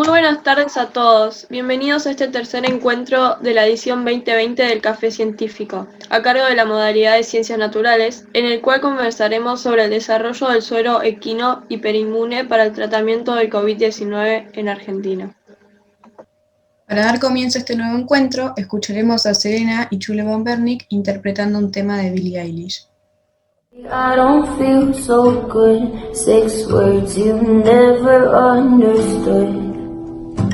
Muy buenas tardes a todos. Bienvenidos a este tercer encuentro de la edición 2020 del Café Científico, a cargo de la modalidad de Ciencias Naturales, en el cual conversaremos sobre el desarrollo del suero equino hiperinmune para el tratamiento del COVID-19 en Argentina. Para dar comienzo a este nuevo encuentro, escucharemos a Serena y Chule von Bernick interpretando un tema de Billie Eilish. I don't feel so good, 6 words you never understood.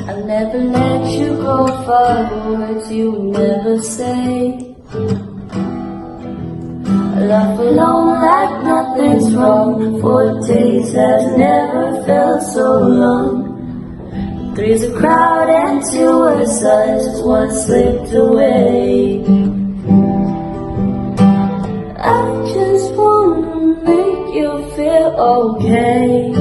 I'll never let you go, 5 words you never say. I laugh alone like nothing's wrong, 4 days have never felt so long. 3's a crowd and 2 are size, 1 slipped away. I just wanna make you feel okay,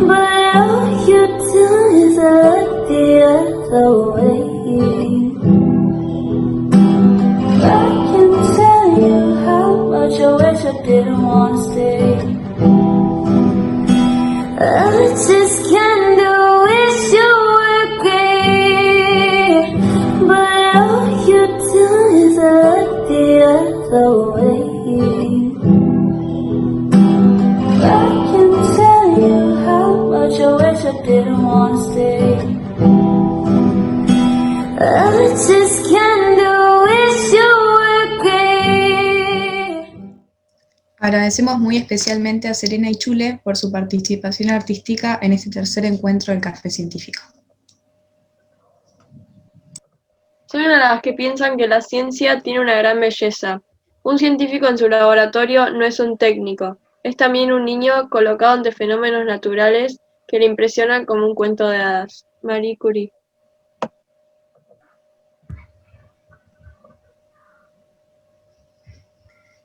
but all you do is look the other way. I can tell you how much I wish I didn't wanna stay. I just kinda wish you were great, but all you do is look the other way. I can tell you how much I wish I didn't wanna stay. I just kinda wish you were great. Agradecemos muy especialmente a Serena y Chule por su participación artística en este tercer encuentro del Café Científico. Soy una de las que piensan que la ciencia tiene una gran belleza. Un científico en su laboratorio no es un técnico, es también un niño colocado ante fenómenos naturales que le impresionan como un cuento de hadas. Marie Curie.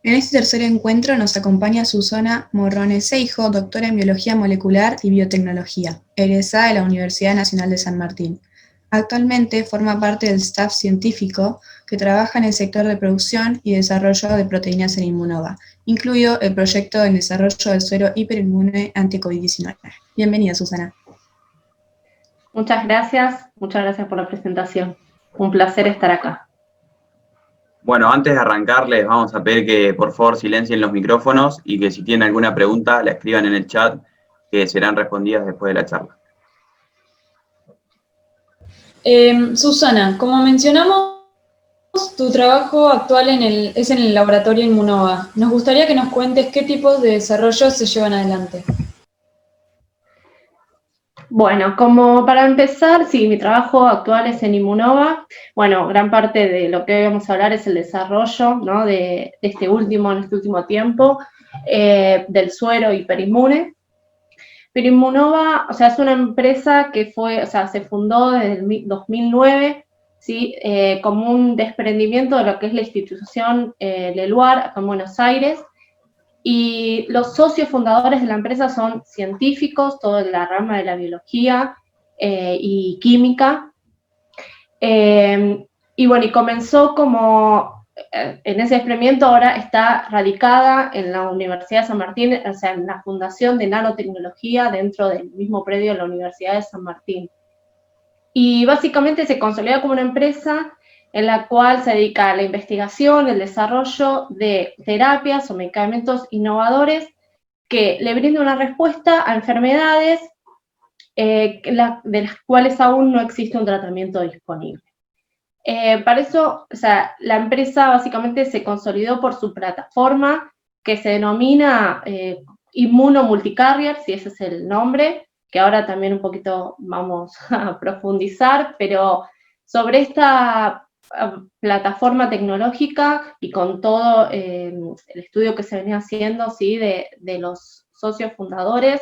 En este tercer encuentro nos acompaña Susana Morrone Seijo, doctora en Biología Molecular y Biotecnología, egresada de la Universidad Nacional de San Martín. Actualmente forma parte del staff científico que trabaja en el sector de producción y desarrollo de proteínas en Immunova, incluido el proyecto en desarrollo del suero hiperinmune anti-COVID-19. Bienvenida, Susana. Muchas gracias por la presentación. Un placer estar acá. Bueno, antes de arrancar les vamos a pedir que por favor silencien los micrófonos y que si tienen alguna pregunta la escriban en el chat, que serán respondidas después de la charla. Susana, como mencionamos, tu trabajo actual es en el laboratorio Immunova. Nos gustaría que nos cuentes qué tipos de desarrollos se llevan adelante. Bueno, como para empezar, sí, mi trabajo actual es en Immunova. Bueno, gran parte de lo que hoy vamos a hablar es el desarrollo, ¿no?, en este último tiempo, del suero hiperinmune. Pero Immunova, o sea, es una empresa que se fundó desde el 2009, ¿sí?, como un desprendimiento de lo que es la institución Leluar, acá en Buenos Aires. Y los socios fundadores de la empresa son científicos, toda la rama de la biología y química. Y bueno, y comenzó como, en ese desprendimiento ahora está radicada en la Universidad de San Martín, o sea, en la Fundación de Nanotecnología dentro del mismo predio de la Universidad de San Martín. Y básicamente se consolida como una empresa en la cual se dedica a la investigación, el desarrollo de terapias o medicamentos innovadores que le brinden una respuesta a enfermedades de las cuales aún no existe un tratamiento disponible. Para eso, o sea, la empresa básicamente se consolidó por su plataforma que se denomina Immunomulticarrier, si ese es el nombre, que ahora también un poquito vamos a profundizar, pero sobre esta plataforma tecnológica y con todo el estudio que se venía haciendo, ¿sí?, de los socios fundadores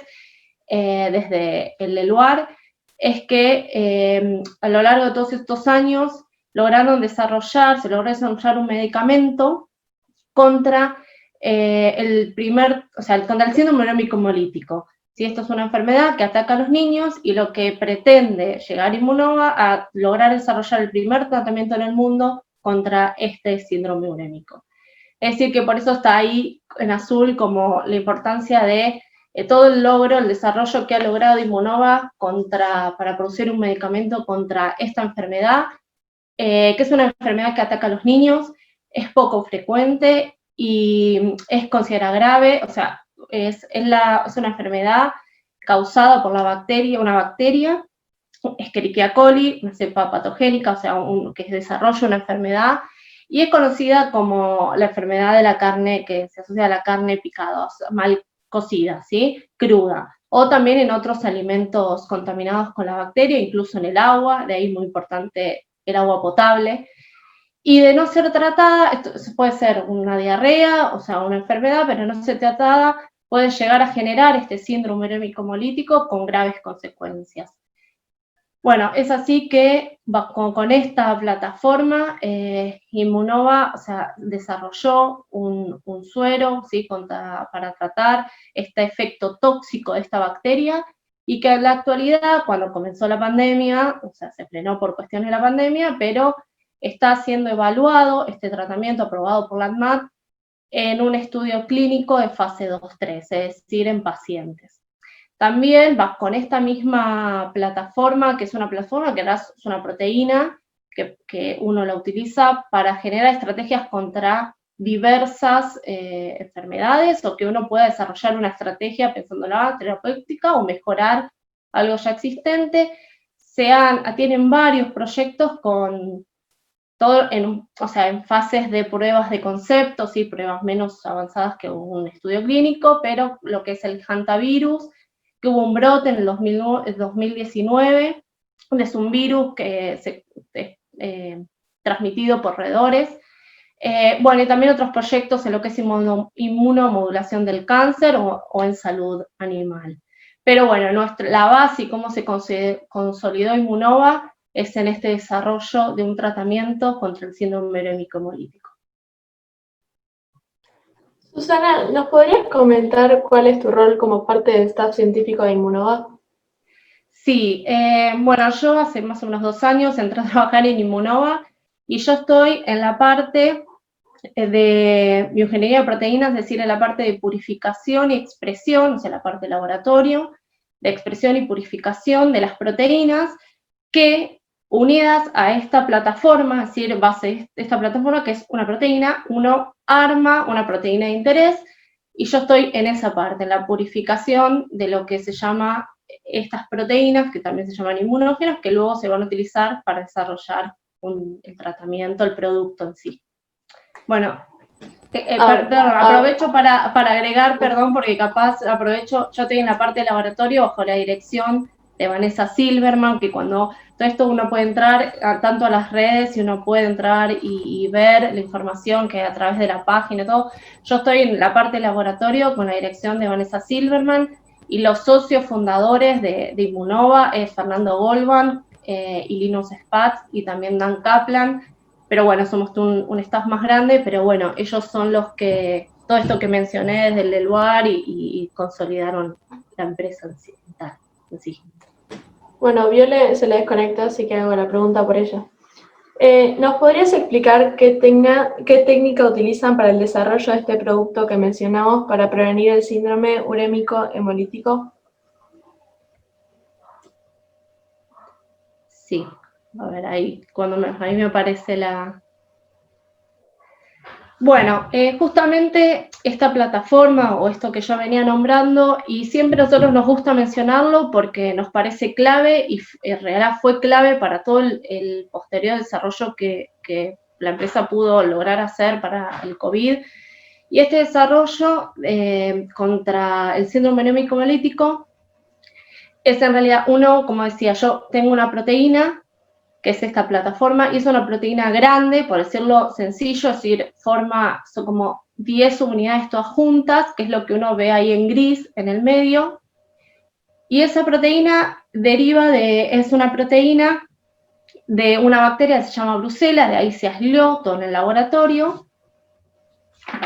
desde el Leluar, es que a lo largo de todos estos años se logró desarrollar un medicamento contra contra el síndrome urémico hemolítico. ¿Sí? Esto es una enfermedad que ataca a los niños y lo que pretende llegar Immunova a lograr desarrollar el primer tratamiento en el mundo contra este síndrome urémico. Es decir, que por eso está ahí en azul como la importancia de todo el logro, el desarrollo que ha logrado Immunova para producir un medicamento contra esta enfermedad, que es una enfermedad que ataca a los niños, es poco frecuente y es considerada grave, o sea, es una enfermedad causada por una bacteria, Escherichia coli, una cepa patogénica, o sea, que desarrolla una enfermedad, y es conocida como la enfermedad de la carne, que se asocia a la carne picada, o sea, mal cocida, ¿sí? Cruda, o también en otros alimentos contaminados con la bacteria, incluso en el agua, de ahí muy importante el agua potable. Y de no ser tratada, esto puede ser una diarrea, o sea, una enfermedad, pero no ser tratada, puede llegar a generar este síndrome urémico hemolítico con graves consecuencias. Bueno, es así que con esta plataforma, Immunova, o sea, desarrolló un suero, ¿sí? Para tratar este efecto tóxico de esta bacteria, y que en la actualidad, cuando comenzó la pandemia, o sea, se frenó por cuestiones de la pandemia, pero está siendo evaluado este tratamiento aprobado por la ANMAT en un estudio clínico de fase 2-3, es decir, en pacientes. También con esta misma plataforma, que es una plataforma que es una proteína que uno la utiliza para generar estrategias contra diversas enfermedades, o que uno pueda desarrollar una estrategia pensando en la terapéutica o mejorar algo ya existente. Tienen varios proyectos con todo en fases de pruebas de conceptos y pruebas menos avanzadas que un estudio clínico, pero lo que es el hantavirus, que hubo un brote en el 2019, es un virus que transmitido por roedores. Bueno, y también otros proyectos en lo que es inmunomodulación del cáncer o en salud animal. Pero bueno, la base y cómo se consolidó Immunova es en este desarrollo de un tratamiento contra el síndrome urémico hemolítico. Susana, ¿nos podrías comentar cuál es tu rol como parte del staff científico de Immunova? Sí, bueno, yo hace más o menos 2 años entré a trabajar en Immunova y yo estoy en la parte de bioingeniería de proteínas, es decir, en la parte de purificación y expresión, o sea, la parte de laboratorio, de expresión y purificación de las proteínas, que unidas a esta plataforma, es decir, esta plataforma que es una proteína, uno arma una proteína de interés, y yo estoy en esa parte, en la purificación de lo que se llama estas proteínas, que también se llaman inmunógenos, que luego se van a utilizar para desarrollar el tratamiento, el producto en sí. Bueno, aprovecho para agregar, perdón, porque aprovecho, yo estoy en la parte de laboratorio bajo la dirección de Vanessa Silverman, que cuando todo esto uno puede entrar tanto a las redes y uno puede entrar y ver la información que a través de la página y todo. Yo estoy en la parte de laboratorio con la dirección de Vanessa Silverman, y los socios fundadores de Immunova es Fernando Goldman y Linus Spatz y también Dan Kaplan. Pero bueno, somos un staff más grande, pero bueno, ellos son los que, todo esto que mencioné desde el lugar y consolidaron la empresa en sí. Bueno, Viole se le desconecta, así que hago la pregunta por ella. ¿Nos podrías explicar qué técnica utilizan para el desarrollo de este producto que mencionamos para prevenir el síndrome urémico hemolítico? Sí, a ver, ahí me aparece la... Bueno, justamente esta plataforma o esto que yo venía nombrando, y siempre a nosotros nos gusta mencionarlo porque nos parece clave y en realidad fue clave para todo el posterior desarrollo que la empresa pudo lograr hacer para el COVID. Y este desarrollo contra el síndrome urémico hemolítico es en realidad como decía yo, tengo una proteína que es esta plataforma, y es una proteína grande, por decirlo sencillo, es decir, son como 10 unidades todas juntas, que es lo que uno ve ahí en gris, en el medio, y esa proteína es una proteína de una bacteria que se llama Brucella, de ahí se aisló todo en el laboratorio,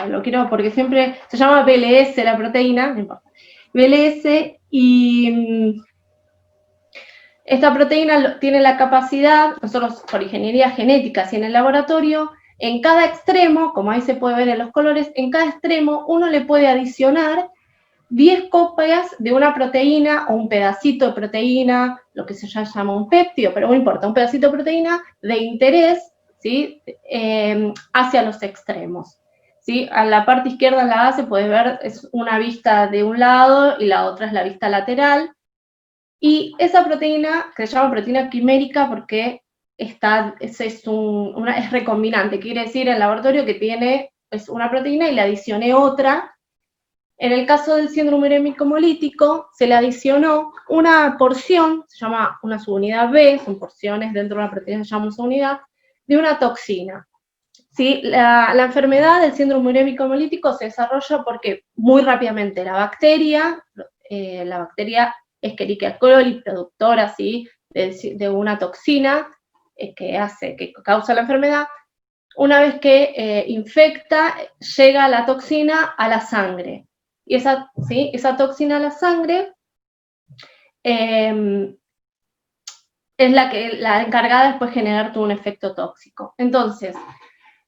lo quiero porque siempre se llama BLS la proteína, no importa, BLS, y esta proteína tiene la capacidad, nosotros por ingeniería genética, así en el laboratorio, en cada extremo, como ahí se puede ver en los colores, en cada extremo uno le puede adicionar 10 copias de una proteína o un pedacito de proteína, lo que se llama un péptido, pero no importa, un pedacito de proteína de interés, ¿sí? Hacia los extremos. ¿Sí? A la parte izquierda en la base puedes ver, es una vista de un lado y la otra es la vista lateral. Y esa proteína, que se llama proteína quimérica porque es recombinante, quiere decir en el laboratorio que es una proteína y le adicioné otra. En el caso del síndrome urémico hemolítico, se le adicionó una porción, se llama una subunidad B, son porciones dentro de una proteína que se llama subunidad, de una toxina. ¿Sí? La enfermedad del síndrome urémico hemolítico se desarrolla porque muy rápidamente la bacteria Escherichia coli, productora, ¿sí? de una toxina que causa la enfermedad, una vez que infecta, llega la toxina a la sangre. Y esa toxina a la sangre es la encargada después de generar todo un efecto tóxico. Entonces,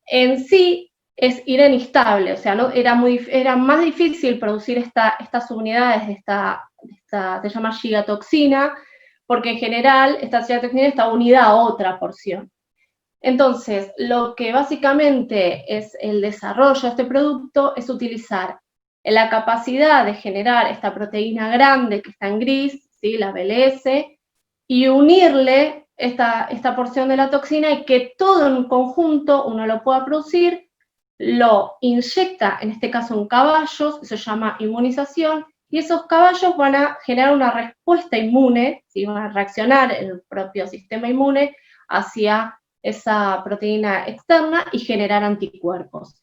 en sí es inestable, o sea, era más difícil producir estas subunidades se llama gigatoxina, porque en general esta gigatoxina está unida a otra porción. Entonces, lo que básicamente es el desarrollo de este producto es utilizar la capacidad de generar esta proteína grande que está en gris, ¿sí? La BLS, y unirle esta porción de la toxina y que todo en conjunto uno lo pueda producir, lo inyecta, en este caso en caballos, se llama inmunización, y esos caballos van a generar una respuesta inmune, ¿sí? Van a reaccionar el propio sistema inmune hacia esa proteína externa y generar anticuerpos.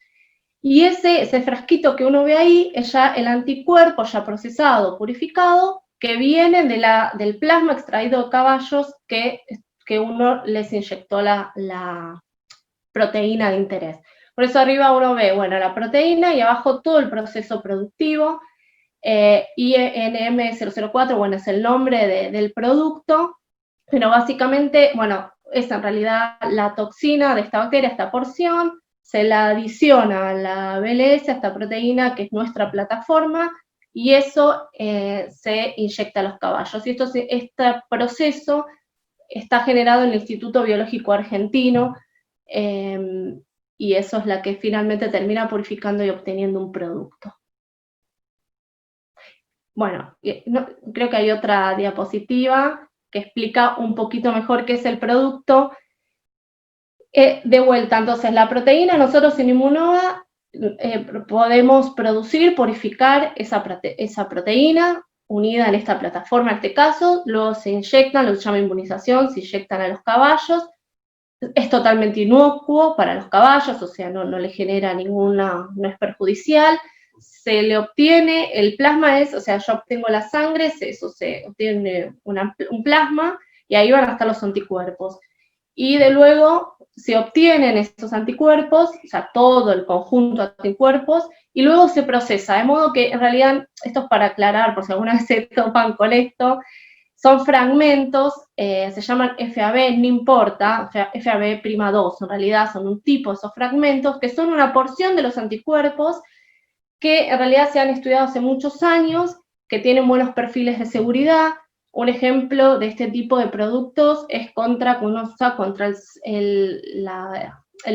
Y ese frasquito que uno ve ahí es ya el anticuerpo ya procesado, purificado, que viene del plasma extraído de caballos que uno les inyectó la proteína de interés. Por eso arriba uno ve, bueno, la proteína y abajo todo el proceso productivo. INM004, bueno, es el nombre del producto, pero básicamente, bueno, es en realidad la toxina de esta bacteria, esta porción, se la adiciona a la BLS, a esta proteína que es nuestra plataforma, y eso se inyecta a los caballos. Y este proceso está generado en el Instituto Biológico Argentino, y eso es la que finalmente termina purificando y obteniendo un producto. Bueno, creo que hay otra diapositiva que explica un poquito mejor qué es el producto. De vuelta, entonces, la proteína, nosotros en Immunnova podemos producir, purificar esa proteína unida en esta plataforma, en este caso, luego se inyectan, lo que se llama inmunización, se inyectan a los caballos. Es totalmente inocuo para los caballos, o sea, no le genera no es perjudicial. Se le obtiene, el plasma o sea, yo obtengo la sangre, eso se obtiene un plasma, y ahí van a estar los anticuerpos. Y de luego se obtienen estos anticuerpos, o sea, todo el conjunto de anticuerpos, y luego se procesa, de modo que en realidad, esto es para aclarar, por si alguna vez se topan con esto, son fragmentos, se llaman FAB, no importa, FAB'2, en realidad son un tipo de esos fragmentos, que son una porción de los anticuerpos, que en realidad se han estudiado hace muchos años, que tienen buenos perfiles de seguridad. Un ejemplo de este tipo de productos es contra el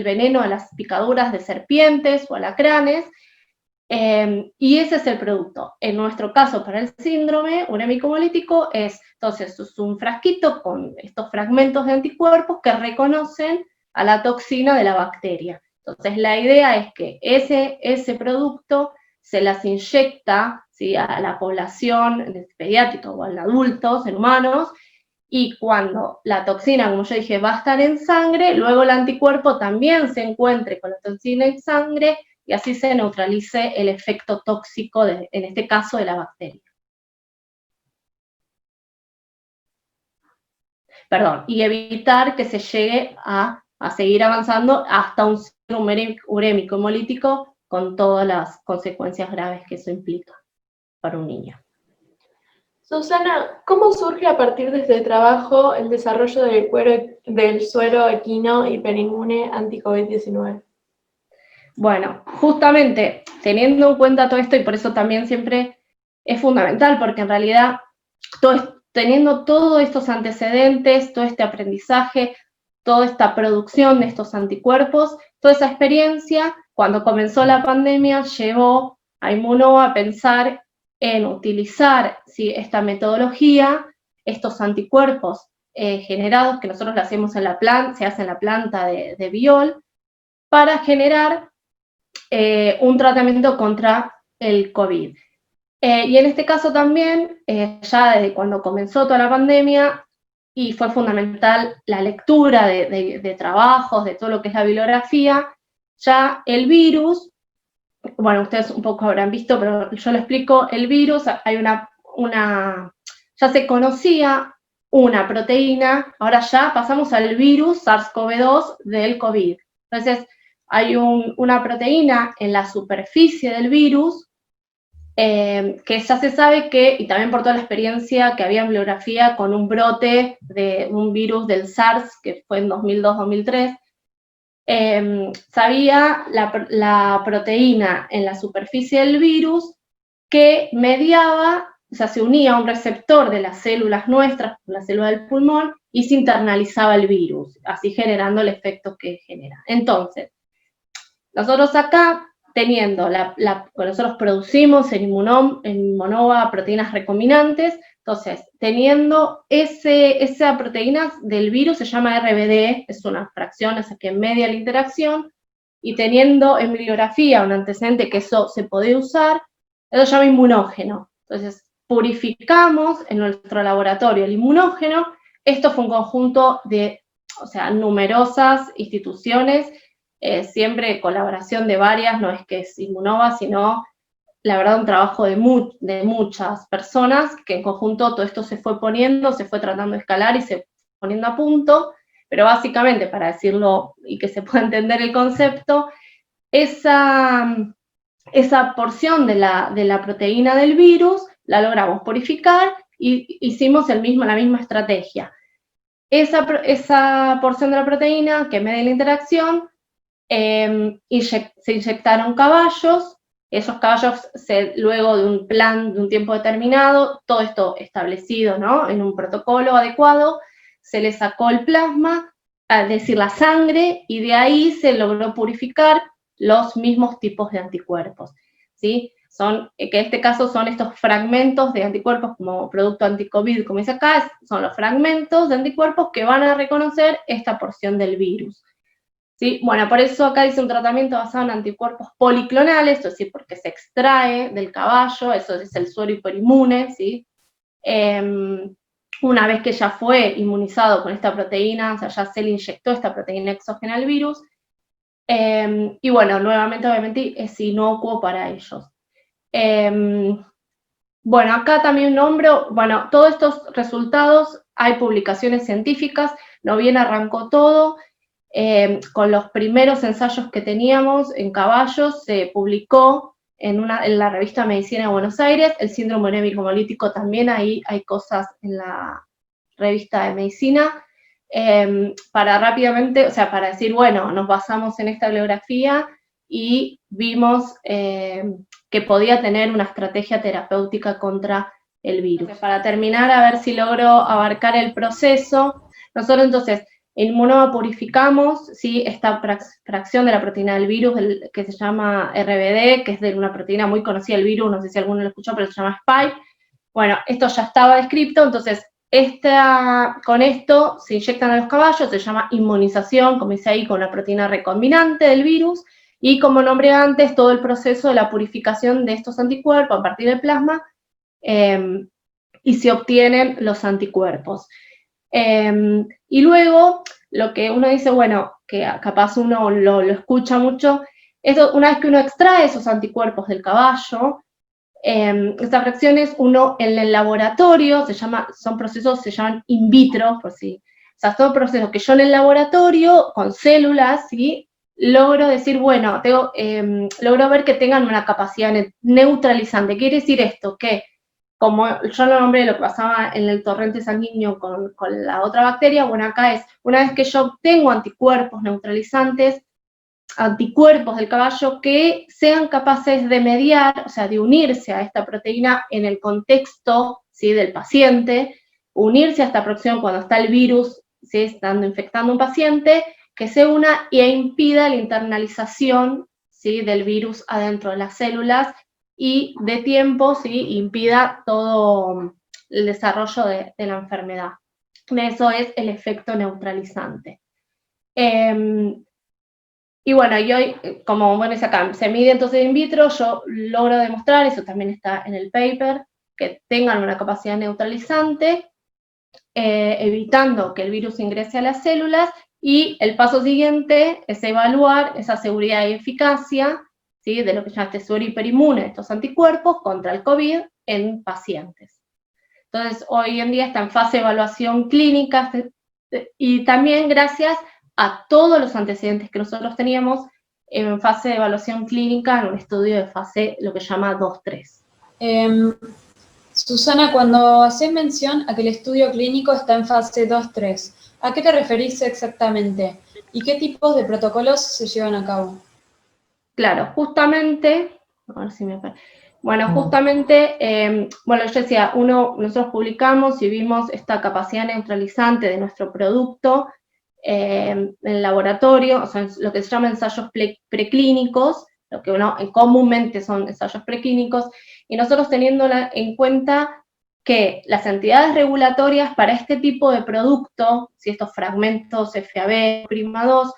veneno de las picaduras de serpientes o alacranes, y ese es el producto. En nuestro caso, para el síndrome urémico hemolítico, entonces es un frasquito con estos fragmentos de anticuerpos que reconocen a la toxina de la bacteria. Entonces la idea es que ese producto se las inyecta, ¿sí?, a la población pediátrica o en adultos, en humanos, y cuando la toxina, como yo dije, va a estar en sangre, luego el anticuerpo también se encuentre con la toxina en sangre, y así se neutralice el efecto tóxico, en este caso, de la bacteria. Perdón, y evitar que se llegue a seguir avanzando hasta un síndrome urémico hemolítico con todas las consecuencias graves que eso implica para un niño. Susana, ¿cómo surge a partir de este trabajo el desarrollo del suero equino hiperinmune anti-COVID-19? Bueno, justamente teniendo en cuenta todo esto, y por eso también siempre es fundamental porque en realidad teniendo todos estos antecedentes, todo este aprendizaje, toda esta producción de estos anticuerpos, toda esa experiencia, cuando comenzó la pandemia, llevó a Immunova a pensar en utilizar esta metodología, estos anticuerpos generados, que nosotros lo hacemos en la planta, se hace en la planta de Biol, para generar un tratamiento contra el COVID. Y en este caso también, ya desde cuando comenzó toda la pandemia, y fue fundamental la lectura de trabajos, de todo lo que es la bibliografía, ya el virus, bueno, ustedes un poco habrán visto, pero yo lo explico, el virus, hay ya se conocía una proteína, ahora ya pasamos al virus SARS-CoV-2 del COVID. Entonces, hay una proteína en la superficie del virus, que ya se sabe que, y también por toda la experiencia que había en bibliografía con un brote de un virus del SARS, que fue en 2002-2003, sabía la proteína en la superficie del virus que mediaba, o sea, se unía a un receptor de las células nuestras, la célula del pulmón, y se internalizaba el virus, así generando el efecto que genera. Entonces, nosotros acá, teniendo, nosotros producimos en Immunova proteínas recombinantes, entonces, teniendo esa proteína del virus, se llama RBD, es una fracción, esa que media la interacción, y teniendo en bibliografía un antecedente que eso se podía usar, eso se llama inmunógeno. Entonces, purificamos en nuestro laboratorio el inmunógeno. Esto fue un conjunto de, numerosas instituciones, siempre colaboración de varias, no es que es Immunova, sino, la verdad, un trabajo de muchas personas, que en conjunto todo esto se fue poniendo, se fue tratando de escalar y se fue poniendo a punto, pero básicamente, para decirlo y que se pueda entender el concepto, esa porción de la proteína del virus la logramos purificar y hicimos la misma estrategia. Esa porción de la proteína que media la interacción, se inyectaron caballos. Esos caballos, luego de un tiempo determinado, todo esto establecido, ¿no?, en un protocolo adecuado, se les sacó el plasma, es decir, la sangre, y de ahí se logró purificar los mismos tipos de anticuerpos, ¿sí? Que en este caso son estos fragmentos de anticuerpos como producto anti-COVID, como dice acá, son los fragmentos de anticuerpos que van a reconocer esta porción del virus. ¿Sí? Bueno, por eso acá dice un tratamiento basado en anticuerpos policlonales, es decir, porque se extrae del caballo, eso es el suero hiperinmune, ¿sí? Una vez que ya fue inmunizado con esta proteína, o sea, ya se le inyectó esta proteína exógena al virus, y bueno, nuevamente, obviamente, es inocuo para ellos. Bueno, acá también nombro, bueno, todos estos resultados, hay publicaciones científicas, no bien arrancó todo, con los primeros ensayos que teníamos en caballos, se publicó en la revista Medicina de Buenos Aires, el síndrome urémico hemolítico también, ahí hay cosas en la revista de Medicina, para rápidamente, para decir, bueno, nos basamos en esta bibliografía y vimos que podía tener una estrategia terapéutica contra el virus. Entonces, para terminar, a ver si logro abarcar el proceso, nosotros entonces, en Immunova purificamos, ¿sí?, esta fracción de la proteína del virus que se llama RBD, que es de una proteína muy conocida del virus, no sé si alguno lo escuchó, pero se llama Spike. Bueno, esto ya estaba descrito, entonces con esto se inyectan a los caballos, se llama inmunización, como dice ahí, con la proteína recombinante del virus, y como nombré antes, todo el proceso de la purificación de estos anticuerpos a partir del plasma, y se obtienen los anticuerpos. Y luego, lo que uno dice, bueno, que capaz uno lo escucha mucho, una vez que uno extrae esos anticuerpos del caballo, estas fracciones, uno en el laboratorio, son procesos, se llaman in vitro, son procesos que yo en el laboratorio, con células, ¿sí?, logro decir, bueno, logro ver que tengan una capacidad neutralizante. Quiere decir esto, que como yo lo nombré, lo que pasaba en el torrente sanguíneo con la otra bacteria, bueno, acá es, una vez que yo obtengo anticuerpos neutralizantes, anticuerpos del caballo que sean capaces de mediar, o sea, de unirse a esta proteína en el contexto, ¿sí?, del paciente, unirse a esta protección cuando está el virus, ¿sí?, estando infectando a un paciente, que se una e impida la internalización, ¿sí?, del virus adentro de las células y de tiempo, ¿sí?, impida todo el desarrollo de la enfermedad. Eso es el efecto neutralizante. Y bueno, y hoy, como bueno, acá se mide entonces in vitro, yo logro demostrar, eso también está en el paper, que tengan una capacidad neutralizante, evitando que el virus ingrese a las células, y el paso siguiente es evaluar esa seguridad y eficacia, ¿sí?, de lo que se llama suero hiperinmune, estos anticuerpos contra el COVID en pacientes. Entonces, hoy en día está en fase de evaluación clínica, y también gracias a todos los antecedentes que nosotros teníamos en fase de evaluación clínica en un estudio de fase, lo que se llama 2-3. Susana, cuando haces mención a que el estudio clínico está en fase 2-3, ¿a qué te referís exactamente? ¿Y qué tipos de protocolos se llevan a cabo? Claro, justamente, a ver si me parece. Bueno, justamente, bueno, yo decía, nosotros publicamos y vimos esta capacidad neutralizante de nuestro producto en el laboratorio, o sea, lo que se llama ensayos preclínicos, lo que comúnmente son ensayos preclínicos, y nosotros teniendo en cuenta que las entidades regulatorias para este tipo de producto, si estos fragmentos FAB, prima 2,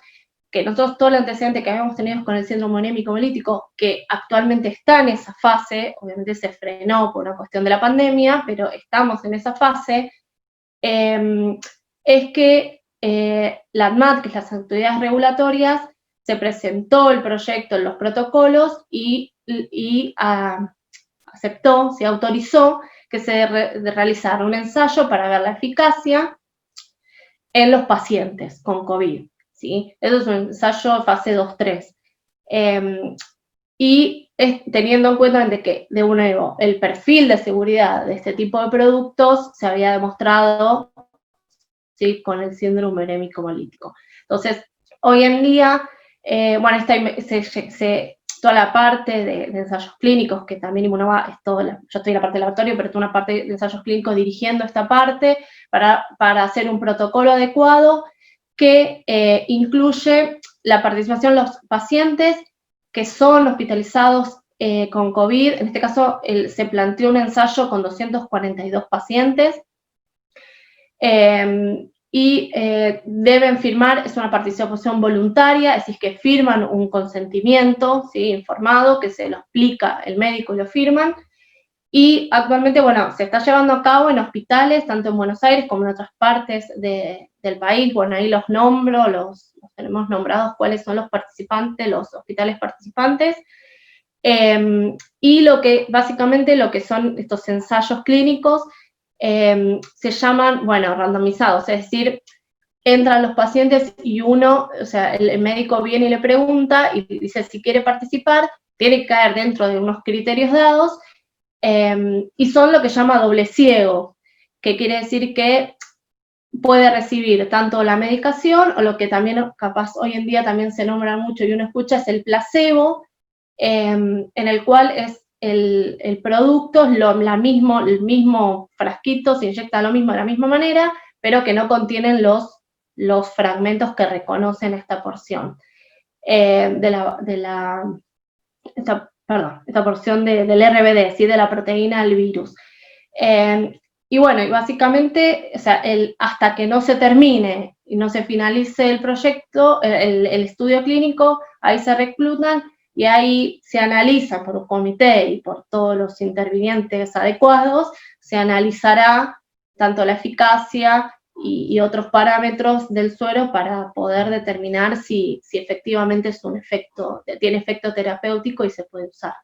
que nosotros todo el antecedente que habíamos tenido con el síndrome anémico hemolítico, que actualmente está en esa fase, obviamente se frenó por una cuestión de la pandemia, pero estamos en esa fase, es que la ANMAT, que es las autoridades regulatorias, se presentó el proyecto en los protocolos y aceptó, se autorizó que se realizara un ensayo para ver la eficacia en los pacientes con COVID. ¿Sí? Eso es un ensayo fase 2-3. Y teniendo en cuenta de que, de nuevo, el perfil de seguridad de este tipo de productos se había demostrado, ¿sí?, con el síndrome urémico hemolítico. Entonces, hoy en día, bueno, toda la parte de ensayos clínicos, que también Immunova es todo, yo estoy en la parte del laboratorio, pero toda una parte de ensayos clínicos dirigiendo esta parte para hacer un protocolo adecuado que incluye la participación de los pacientes que son hospitalizados con COVID. En este caso, se planteó un ensayo con 242 pacientes, y deben firmar, es una participación voluntaria, es decir, que firman un consentimiento, ¿sí?, informado, que se lo explica el médico y lo firman, y actualmente, bueno, se está llevando a cabo en hospitales, tanto en Buenos Aires como en otras partes del país. Bueno, ahí los nombro, los tenemos nombrados cuáles son los participantes, los hospitales participantes, y básicamente lo que son estos ensayos clínicos, se llaman, bueno, randomizados, es decir, entran los pacientes y o sea, el médico viene y le pregunta y dice si quiere participar, tiene que caer dentro de unos criterios dados, y son lo que llama doble ciego, que quiere decir que puede recibir tanto la medicación o lo que también capaz hoy en día también se nombra mucho y uno escucha es el placebo, en el cual es el producto, es el mismo frasquito, se inyecta lo mismo de la misma manera, pero que no contienen los fragmentos que reconocen esta porción esta porción del RBD, ¿sí?, de la proteína del virus. Y bueno, y básicamente, o sea, hasta que no se termine y no se finalice el proyecto, el estudio clínico, ahí se reclutan y ahí se analiza por un comité y por todos los intervinientes adecuados, se analizará tanto la eficacia y otros parámetros del suero para poder determinar si efectivamente tiene efecto terapéutico y se puede usar.